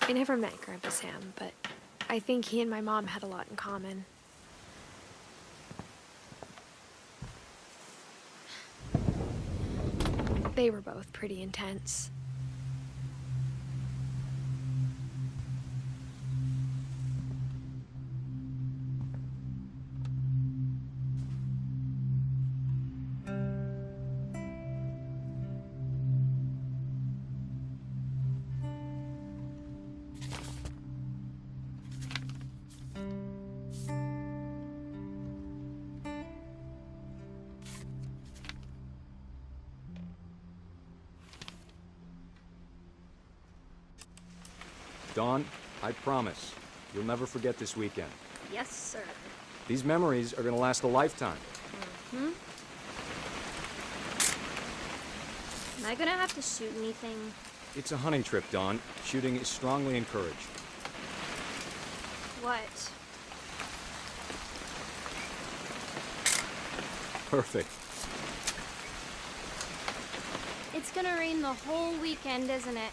I never met Grandpa Sam, but I think he and my mom had a lot in common. They were both pretty intense. Dawn, I promise, you'll never forget this weekend. Yes, sir. These memories are gonna last a lifetime. Mm-hmm. Am I gonna have to shoot anything? It's a hunting trip, Dawn. Shooting is strongly encouraged. What? Perfect. It's gonna rain the whole weekend, isn't it?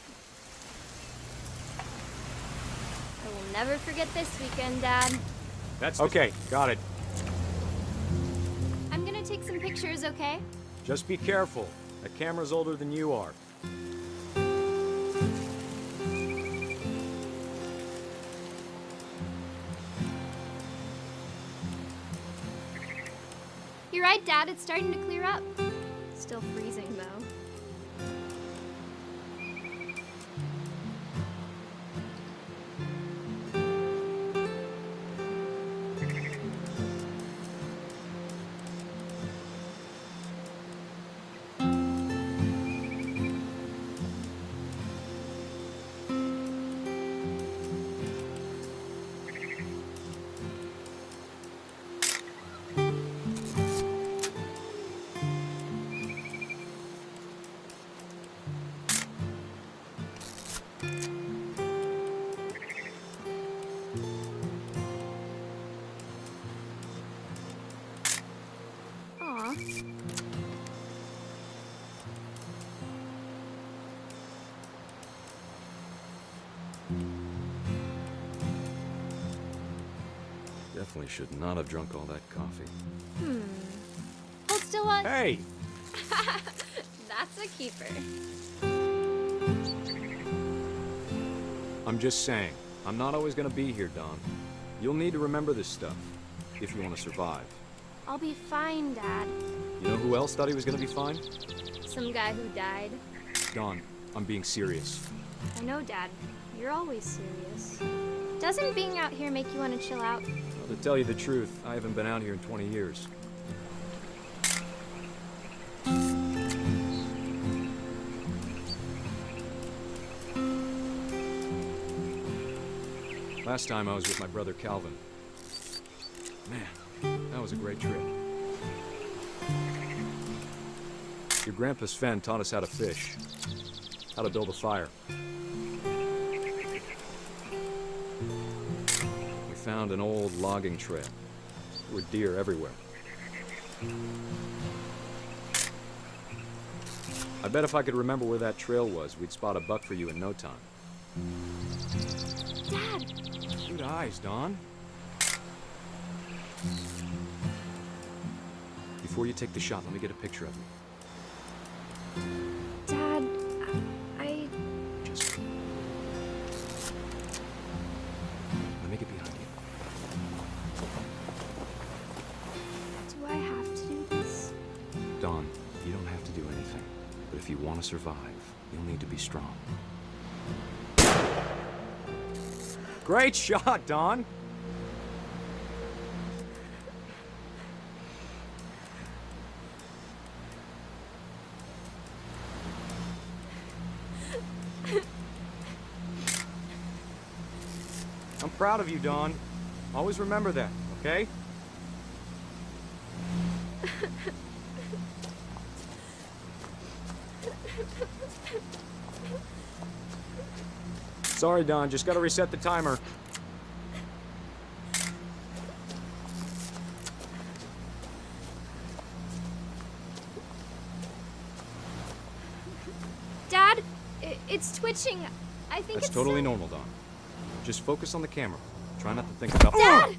I will never forget this weekend, Dad. That's okay, got it. I'm gonna take some pictures, okay? Just be careful. That camera's older than you are. You're right, Dad. It's starting to clear up. Still freezing, though. Aw. Definitely should not have drunk all that coffee. Hold still on. Hey! That's a keeper. I'm just saying, I'm not always gonna be here, Dawn. You'll need to remember this stuff, if you want to survive. I'll be fine, Dad. You know who else thought he was gonna be fine? Some guy who died. Dawn, I'm being serious. I know, Dad. You're always serious. Doesn't being out here make you want to chill out? Well, to tell you the truth, I haven't been out here in 20 years. Last time I was with my brother Calvin. Man, that was a great trip. Your grandpa Sven taught us how to fish, how to build a fire. We found an old logging trail. There were deer everywhere. I bet if I could remember where that trail was, we'd spot a buck for you in no time. Dad! Good eyes, Dawn. Before you take the shot, let me get a picture of you. Dad, I... Just... Let me get behind you. do I have to do this? Dawn, you don't have to do anything. But if you want to survive, you'll need to be strong. Great shot, Dawn! I'm proud of you, Dawn. Always remember that, okay? Sorry, Dawn. Just gotta reset the timer. Dad, it's twitching. I think That's it's totally still... normal, Don. Just focus on the camera. Try not to think about... Dad!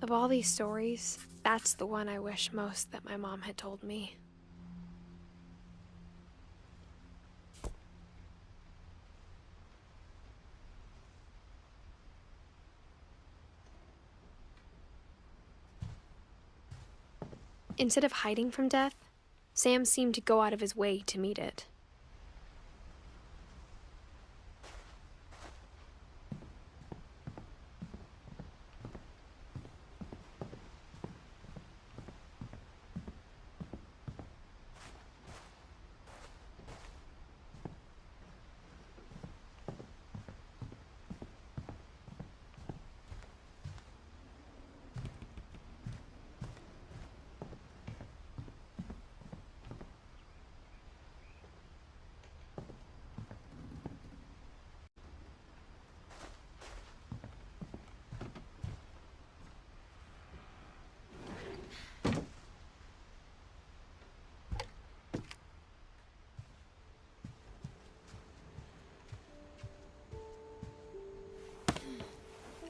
Of all these stories, that's the one I wish most that my mom had told me. Instead of hiding from death, Sam seemed to go out of his way to meet it.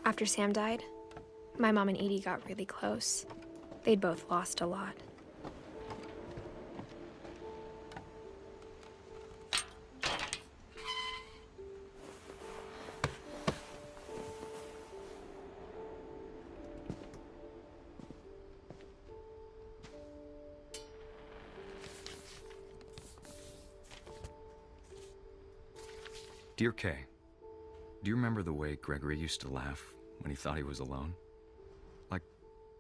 After Sam died, my mom and Edie got really close. They'd both lost a lot. Dear Kay, do you remember the way Gregory used to laugh when he thought he was alone? Like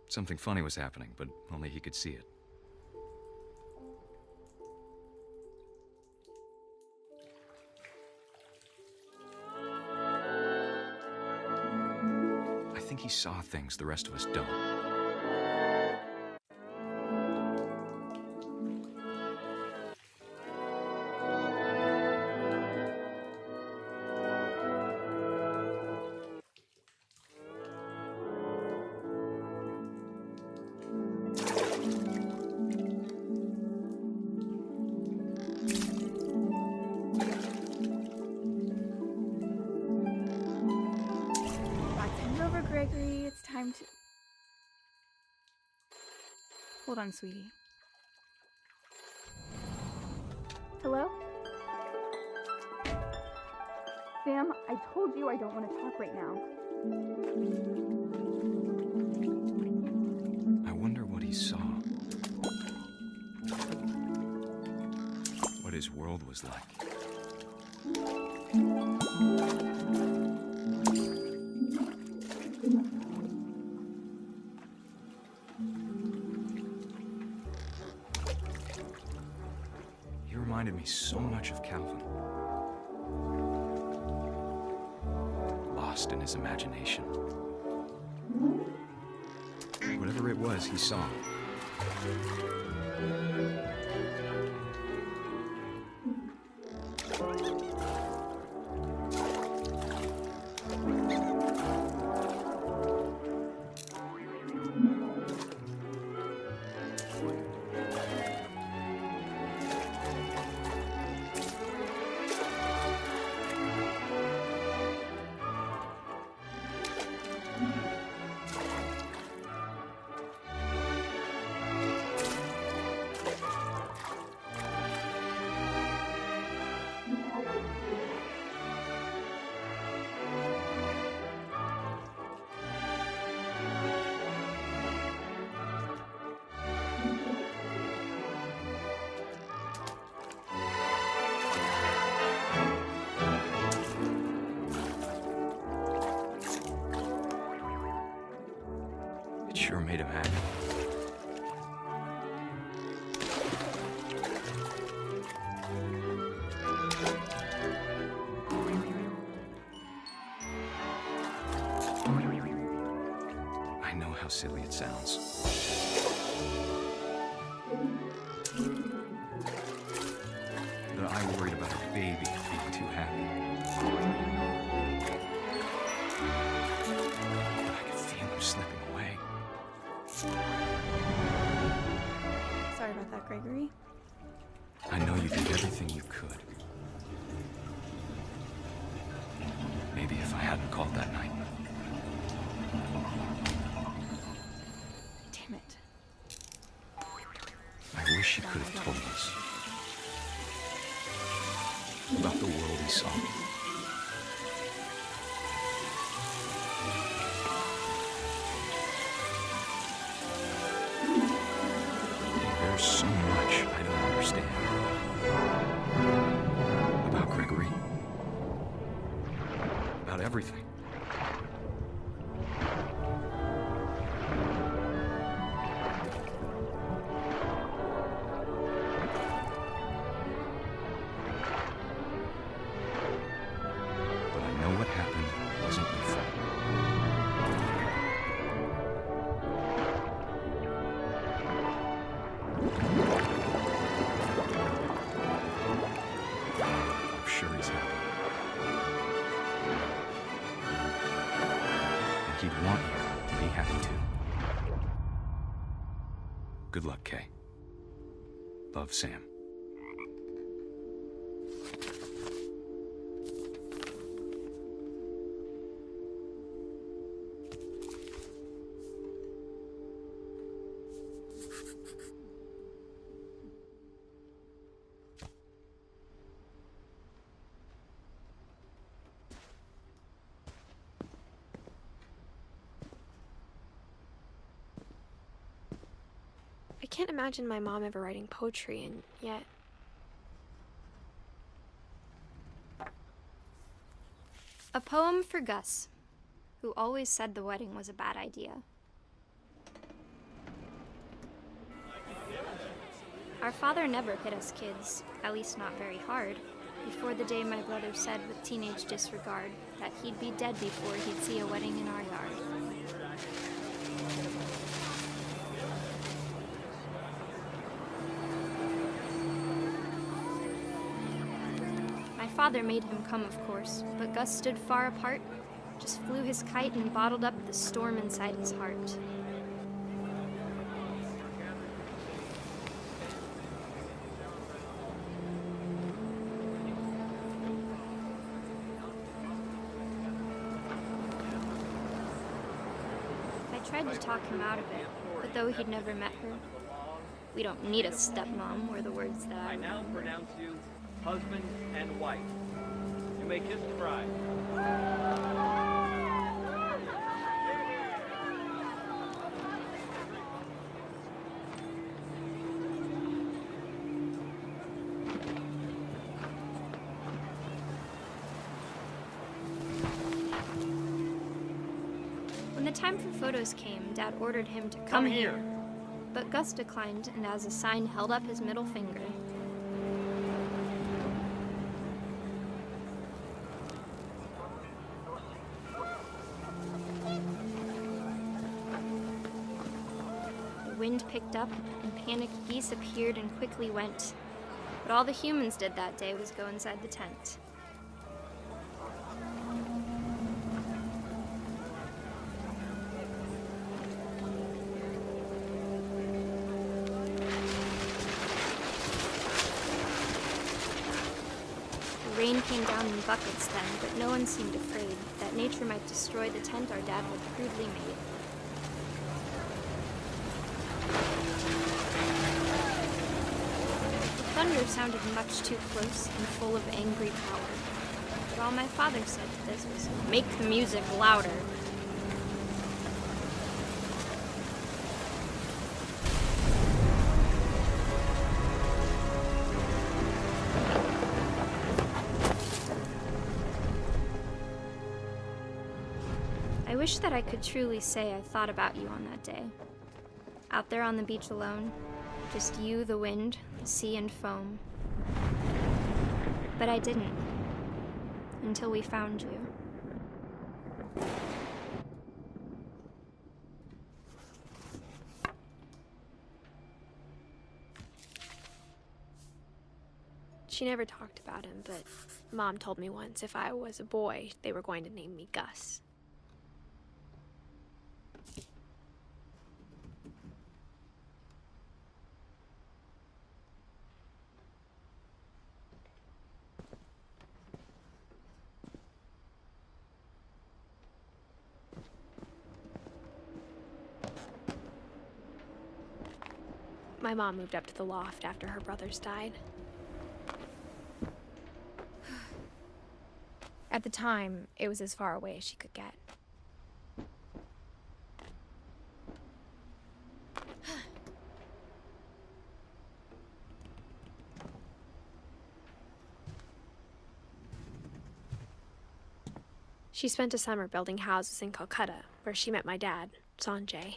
something funny was happening, but only he could see it. I think he saw things the rest of us don't. Gregory, it's time to... Hold on, sweetie. Hello? Sam, I told you I don't want to talk right now. I wonder what he saw. What his world was like. He reminded me so much of Calvin. Lost in his imagination. Whatever it was, he saw. It sure made him happy. I know how silly it sounds. But I worried about a baby being too happy. Sorry about that, Gregory. I know you did everything you could. Maybe if I hadn't called that night. Damn it. I wish you could have told us about the world he saw. There's so much I don't understand about Gregory, about everything. But I know what happened wasn't your fault. I'm sure he's happy. And he'd want you to be happy too. Good luck, Kay. Love, Sam. I can't imagine my mom ever writing poetry, and yet... A poem for Gus, who always said the wedding was a bad idea. Our father never hit us kids, at least not very hard, before the day my brother said with teenage disregard that he'd be dead before he'd see a wedding in our yard. My father made him come, of course, but Gus stood far apart, just flew his kite and bottled up the storm inside his heart. I tried to talk him out of it, but though he'd never met her, "We don't need a stepmom," were the words that I now remember. pronounce you husband and wife. You may kiss the bride. When the time for photos came, Dad ordered him to come here. But Gus declined, and as a sign held up his middle finger. The wind picked up, and panicked geese appeared and quickly went. But all the humans did that day was go inside the tent. The rain came down in buckets then, but no one seemed afraid that nature might destroy the tent our dad had crudely made. The thunder sounded much too close and full of angry power. But all my father said to this was, "Make the music louder." I wish that I could truly say I thought about you on that day. Out there on the beach alone, just you, the wind, the sea, and foam. But I didn't, until we found you. She never talked about him, but Mom told me once if I was a boy, they were going to name me Gus. My mom moved up to the loft after her brothers died. At the time, it was as far away as she could get. She spent a summer building houses in Calcutta, where she met my dad, Sanjay.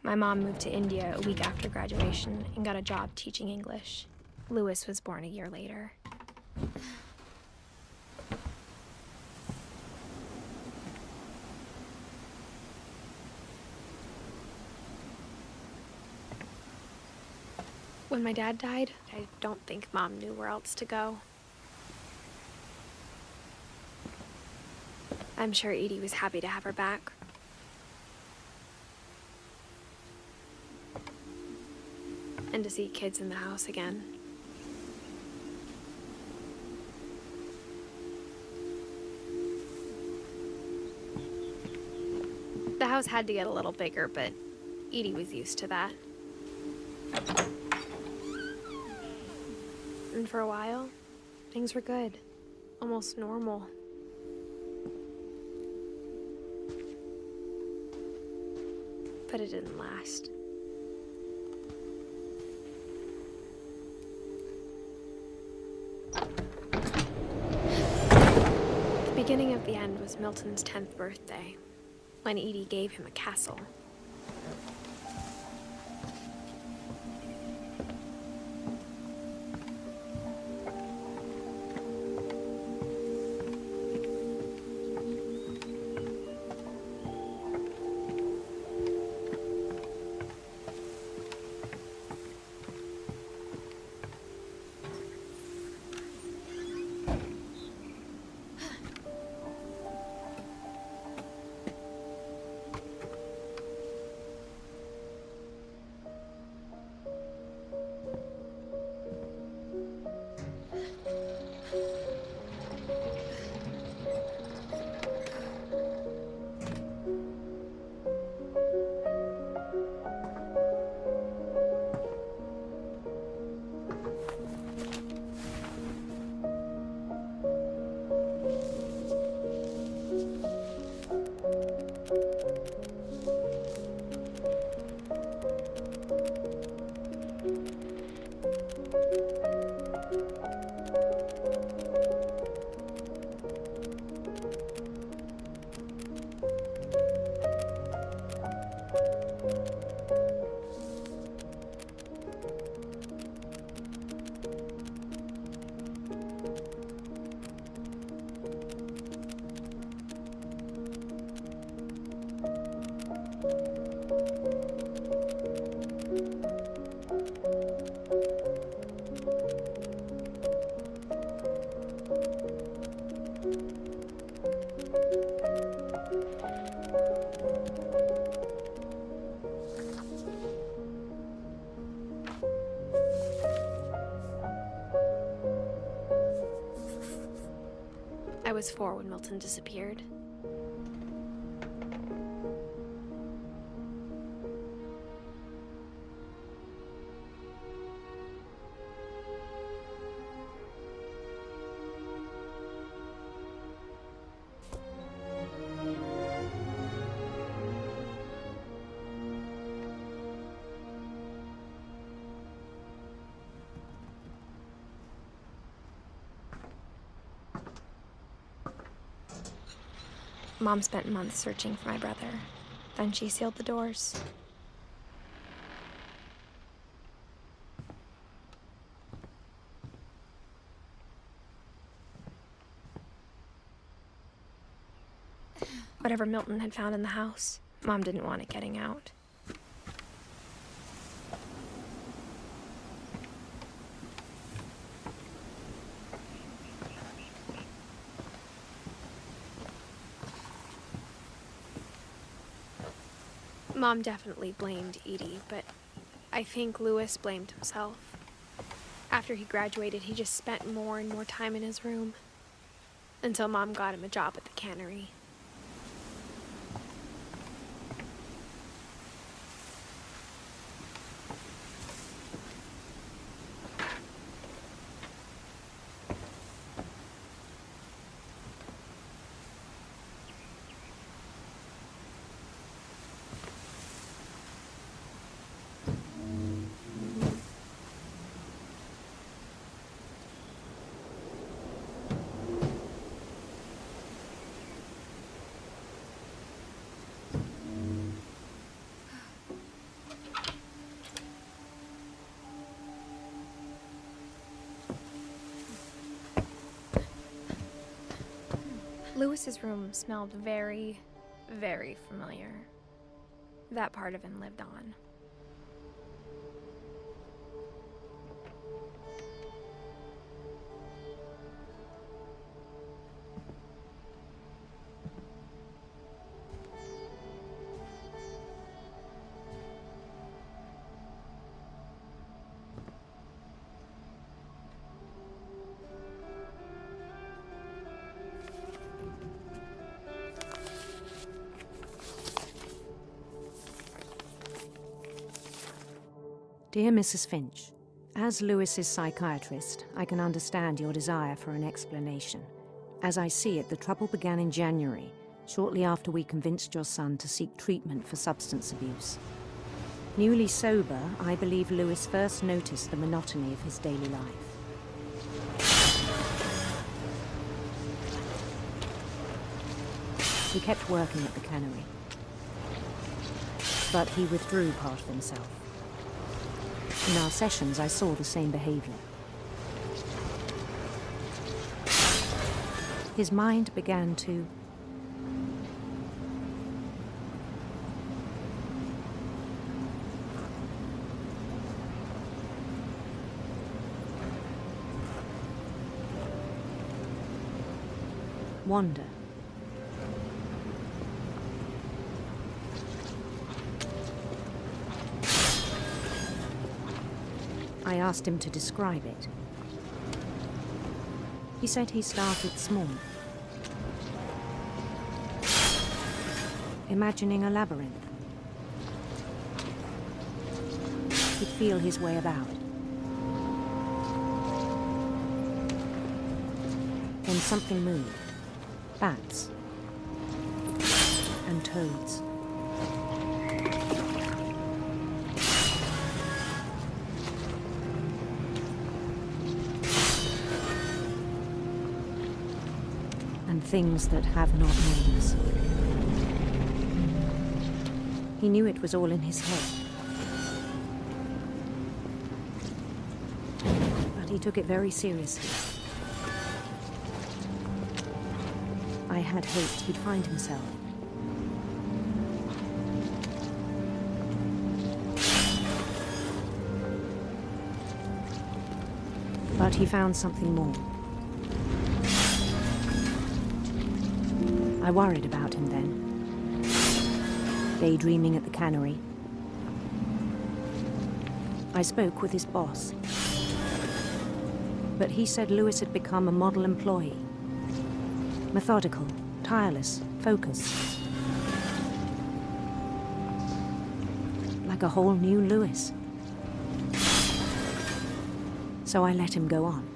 My mom moved to India a week after graduation and got a job teaching English. Louis was born a year later. When my dad died, I don't think Mom knew where else to go. I'm sure Edie was happy to have her back. And to see kids in the house again. The house had to get a little bigger, but Edie was used to that. And for a while, things were good. Almost normal. But it didn't last. The beginning of the end was Milton's 10th birthday, when Edie gave him a castle. I was 4 when Milton disappeared. Mom spent months searching for my brother. Then she sealed the doors. Whatever Milton had found in the house, Mom didn't want it getting out. Mom definitely blamed Edie, but I think Louis blamed himself. After he graduated, he just spent more and more time in his room. Until Mom got him a job at the cannery. Lewis's room smelled very, very familiar. That part of him lived on. Dear Mrs. Finch, as Lewis's psychiatrist, I can understand your desire for an explanation. As I see it, the trouble began in January, shortly after we convinced your son to seek treatment for substance abuse. Newly sober, I believe Lewis first noticed the monotony of his daily life. He kept working at the cannery, but he withdrew part of himself. In our sessions, I saw the same behavior. His mind began to wander. I asked him to describe it. He said he started small, imagining a labyrinth. He'd feel his way about. Then something moved. Bats and toads. And things that have not names. He knew it was all in his head. But he took it very seriously. I had hoped he'd find himself. But he found something more. I worried about him then, daydreaming at the cannery. I spoke with his boss, but he said Lewis had become a model employee. Methodical, tireless, focused. Like a whole new Lewis. So I let him go on.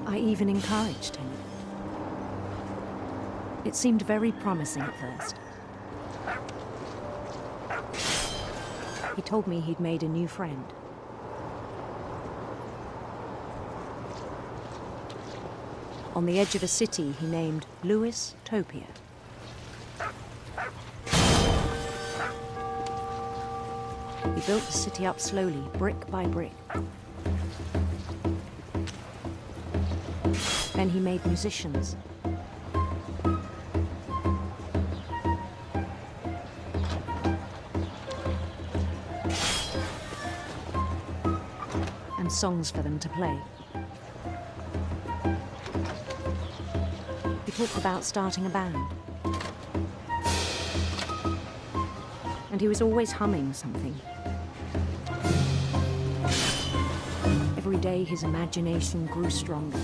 I even encouraged him. It seemed very promising at first. He told me he'd made a new friend. On the edge of a city he named Lewis-topia. He built the city up slowly, brick by brick. Then he made musicians. And songs for them to play. He talked about starting a band. and he was always humming something. Every day his imagination grew stronger.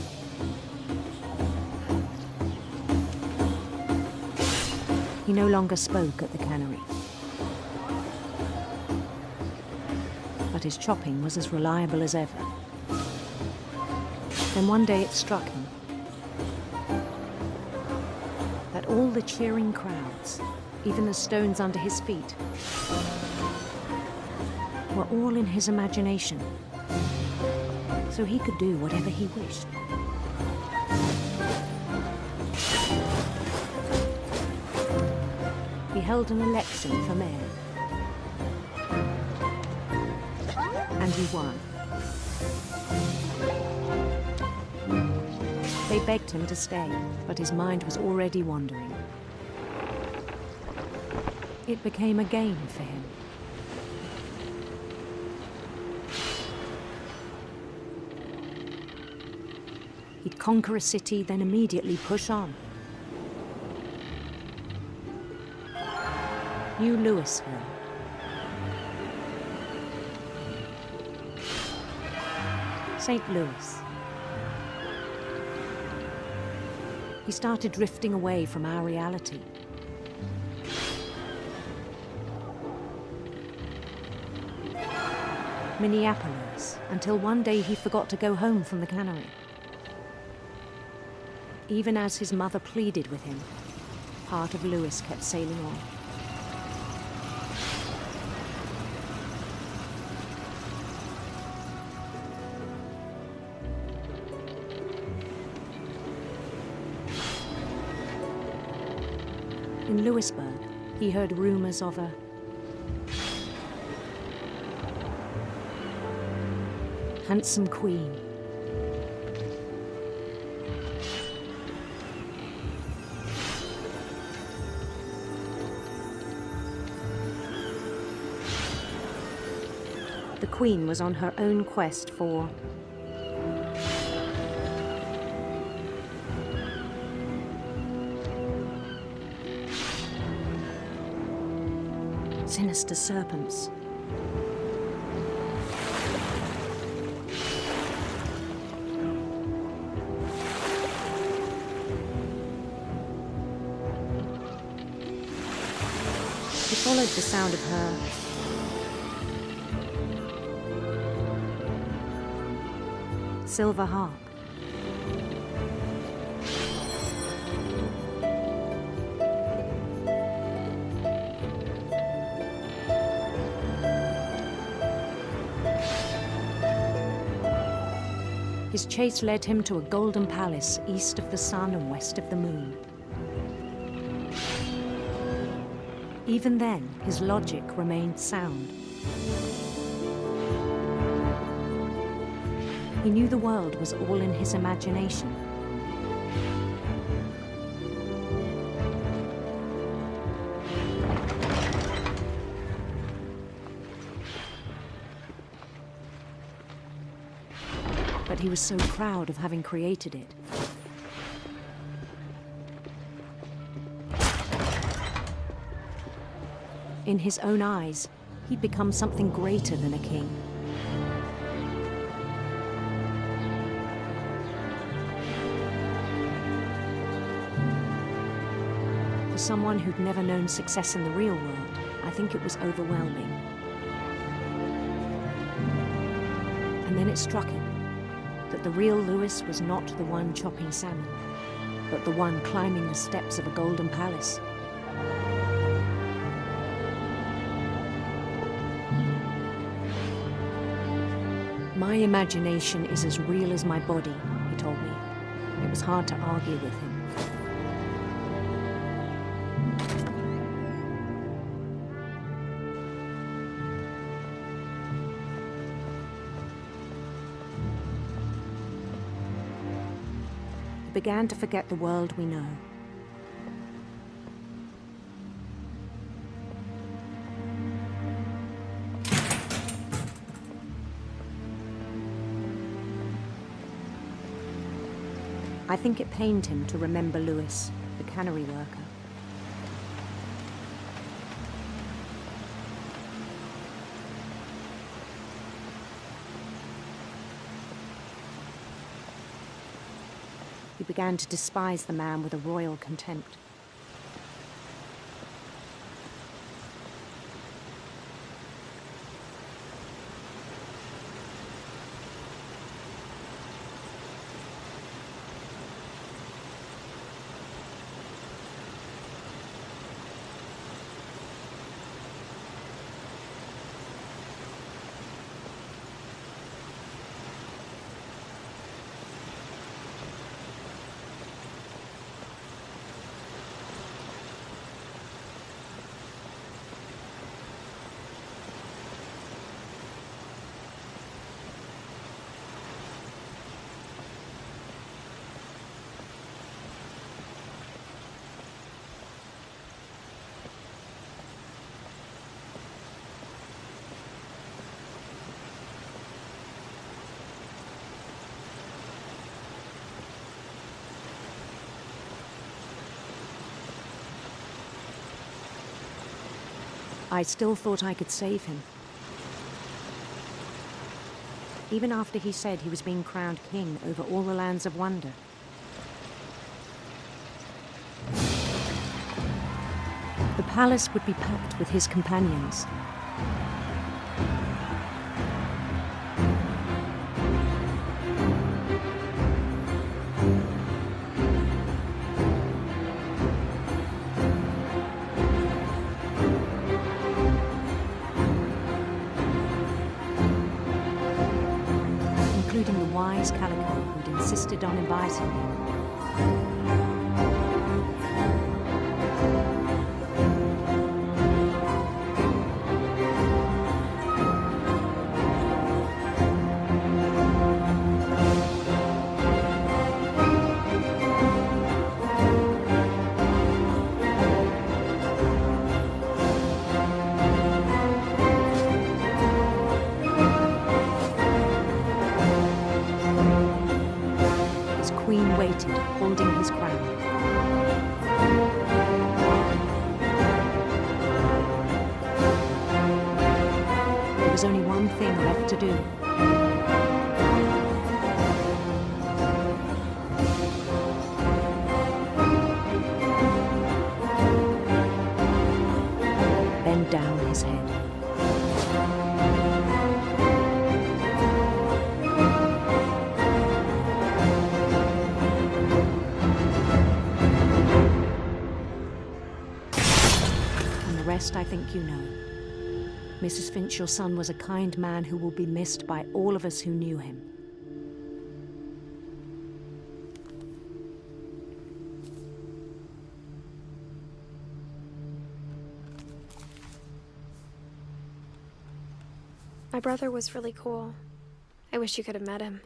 He no longer spoke at the cannery. But his chopping was as reliable as ever. Then one day it struck him that all the cheering crowds, even the stones under his feet, were all in his imagination, so he could do whatever he wished. He held an election for mayor, and he won. They begged him to stay, but his mind was already wandering. It became a game for him. He'd conquer a city, then immediately push on. New Louisville. St. Louis. He started drifting away from our reality. Minneapolis, until one day he forgot to go home from the cannery. Even as his mother pleaded with him, part of Louis kept sailing on. In Louisburg, he heard rumors of a handsome queen. The queen was on her own quest for sinister serpents. He followed the sound of her silver harp. His chase led him to a golden palace east of the sun and west of the moon. Even then, his logic remained sound. He knew the world was all in his imagination. But he was so proud of having created it. In his own eyes, he'd become something greater than a king. For someone who'd never known success in the real world, I think it was overwhelming. And then it struck him that the real Louis was not the one chopping salmon, but the one climbing the steps of a golden palace. My imagination is as real as my body, he told me. It was hard to argue with him. He began to forget the world we know. I think it pained him to remember Louis, the cannery worker. He began to despise the man with a royal contempt. I still thought I could save him. Even after he said he was being crowned king over all the lands of wonder. The palace would be packed with his companions. Including the wise Calico who'd insisted on inviting me. His queen waited, holding his crown. There was only one thing left to do. Bend down his head. And the rest I think you know. Mrs. Finch, your son was a kind man who will be missed by all of us who knew him. My brother was really cool. I wish you could have met him.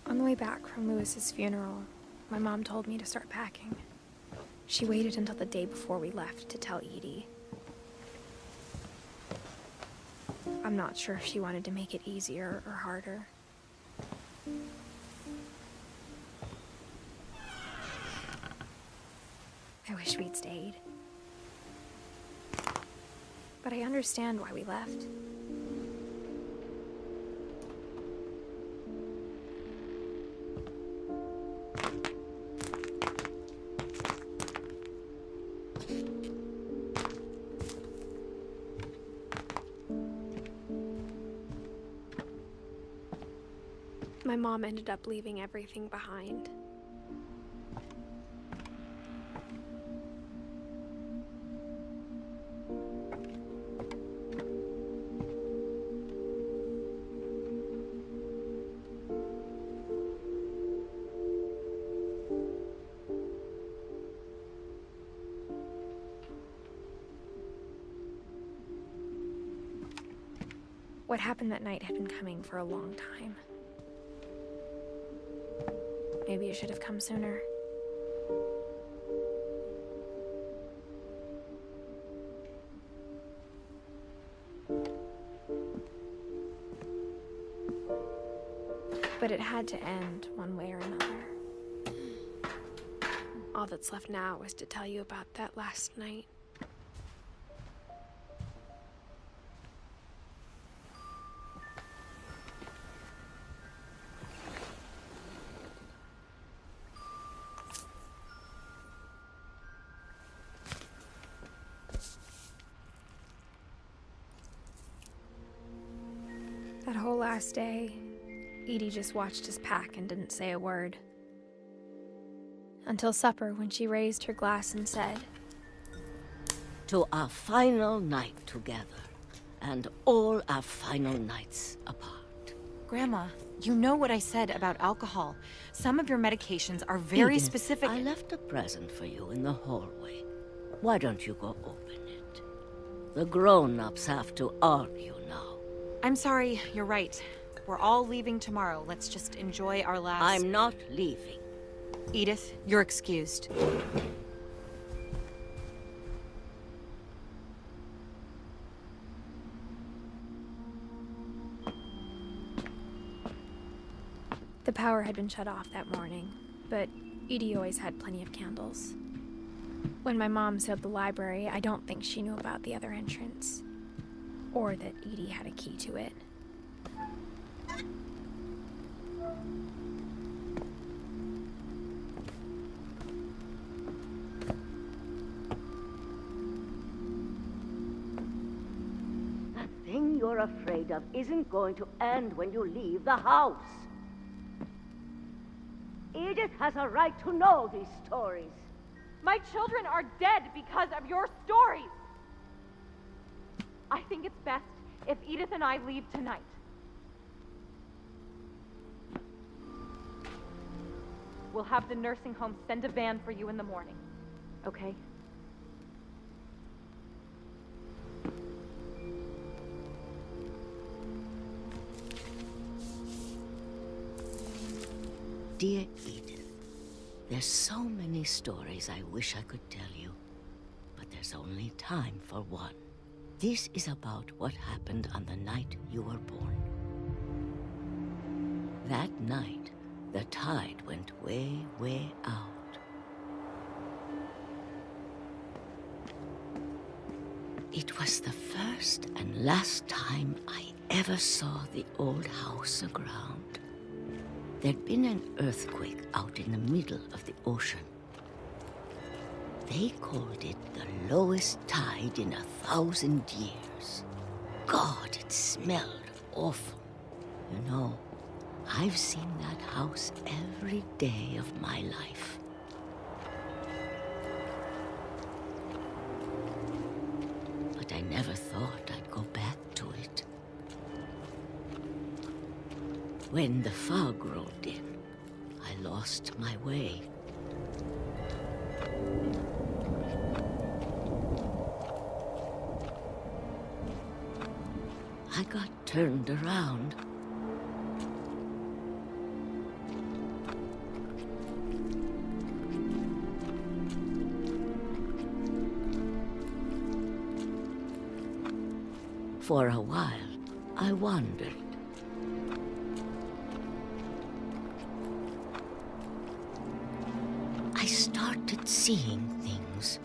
On the way back from Lewis's funeral, my mom told me to start packing. She waited until the day before we left to tell Edie. I'm not sure if she wanted to make it easier or harder. I wish we'd stayed. But I understand why we left. My mom ended up leaving everything behind. What happened that night had been coming for a long time. Maybe it should have come sooner. had to end one way or another. All that's left now is to tell you about that last night. That whole last day, Edie just watched us pack and didn't say a word. Until supper, when she raised her glass and said, "To our final night together, and all our final nights apart." Grandma, you know what I said about alcohol. Some of your medications are very Edith, specific. I left a present for you in the hallway. Why don't you go open it? The grown-ups have to argue now. I'm sorry, you're right. We're all leaving tomorrow. Let's just enjoy our last... I'm not leaving. Edith, you're excused. the power had been shut off that morning, but Edie always had plenty of candles. When my mom sealed the library, I don't think she knew about the other entrance, or that Edie had a key to it. That thing you're afraid of isn't going to end when you leave the house. Edith has a right to know these stories. My children are dead because of your stories. I think it's best if Edith and I leave tonight. We'll have the nursing home send a van for you in the morning, okay? Dear Edith, there's so many stories I wish I could tell you, but there's only time for one. This is about what happened on the night you were born. That night, the tide went way, way out. It was the first and last time I ever saw the old house aground. There'd been an earthquake out in the middle of the ocean. They called it the lowest tide in 1,000 years. God, it smelled awful. You know, I've seen that house every day of my life. But I never thought I'd go back to it. When the fog rolled in, I lost my way. I got turned around. For a while, I wandered. I started seeing things.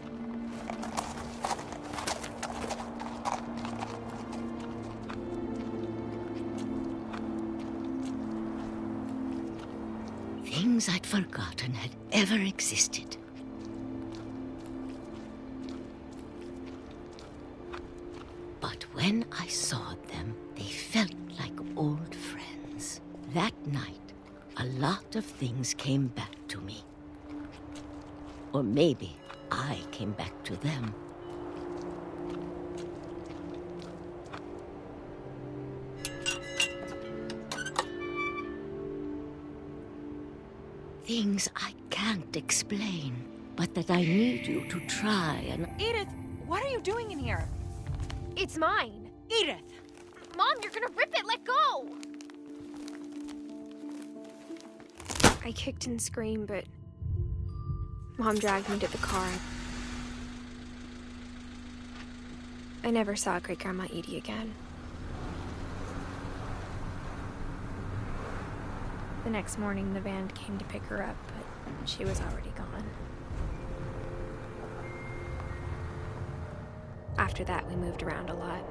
Things I'd forgotten had ever existed. But when I saw them, they felt like old friends. That night, a lot of things came back to me. Or maybe I came back to them. Things I can't explain, but that I need you to try and... Edith, what are you doing in here? It's mine! Edith! Mom, you're gonna rip it! Let go! I kicked and screamed, but Mom dragged me to the car. I never saw Great-Grandma Edie again. The The next morning, the van came to pick her up, but she was already gone. After that, we moved around a lot.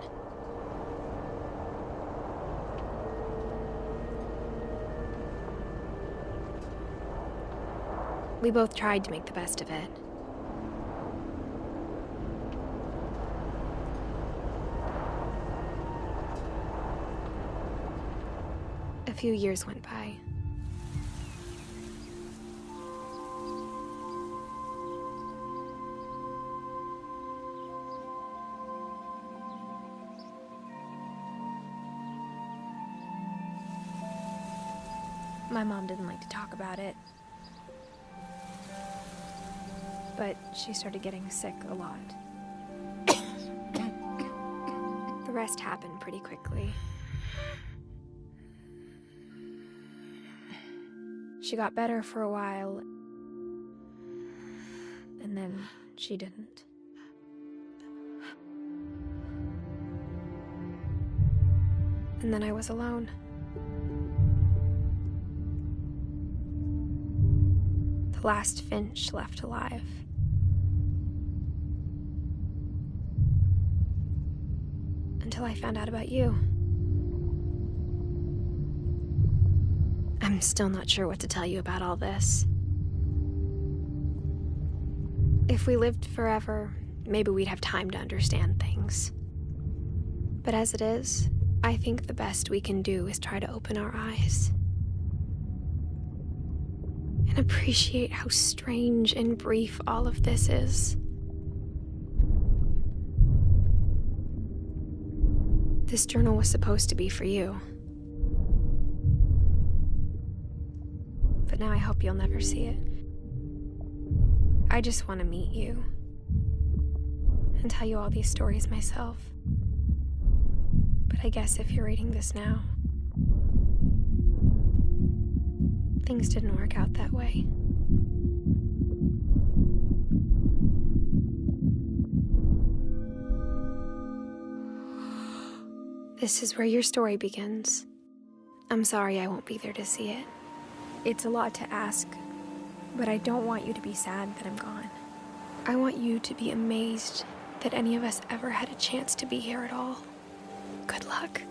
We both tried to make the best of it. A few years went by. My mom didn't like to talk about it, but she started getting sick a lot. The rest happened pretty quickly. She got better for a while, and then she didn't. And then I was alone. The last Finch left alive. Until I found out about you. I'm still not sure what to tell you about all this. If we lived forever, maybe we'd have time to understand things. But as it is, I think the best we can do is try to open our eyes. And appreciate how strange and brief all of this is. This journal was supposed to be for you. But now I hope you'll never see it. I just want to meet you and tell you all these stories myself. But I guess if you're reading this now, things didn't work out that way. This is where your story begins. I'm sorry I won't be there to see it. It's a lot to ask, but I don't want you to be sad that I'm gone. I want you to be amazed that any of us ever had a chance to be here at all. Good luck.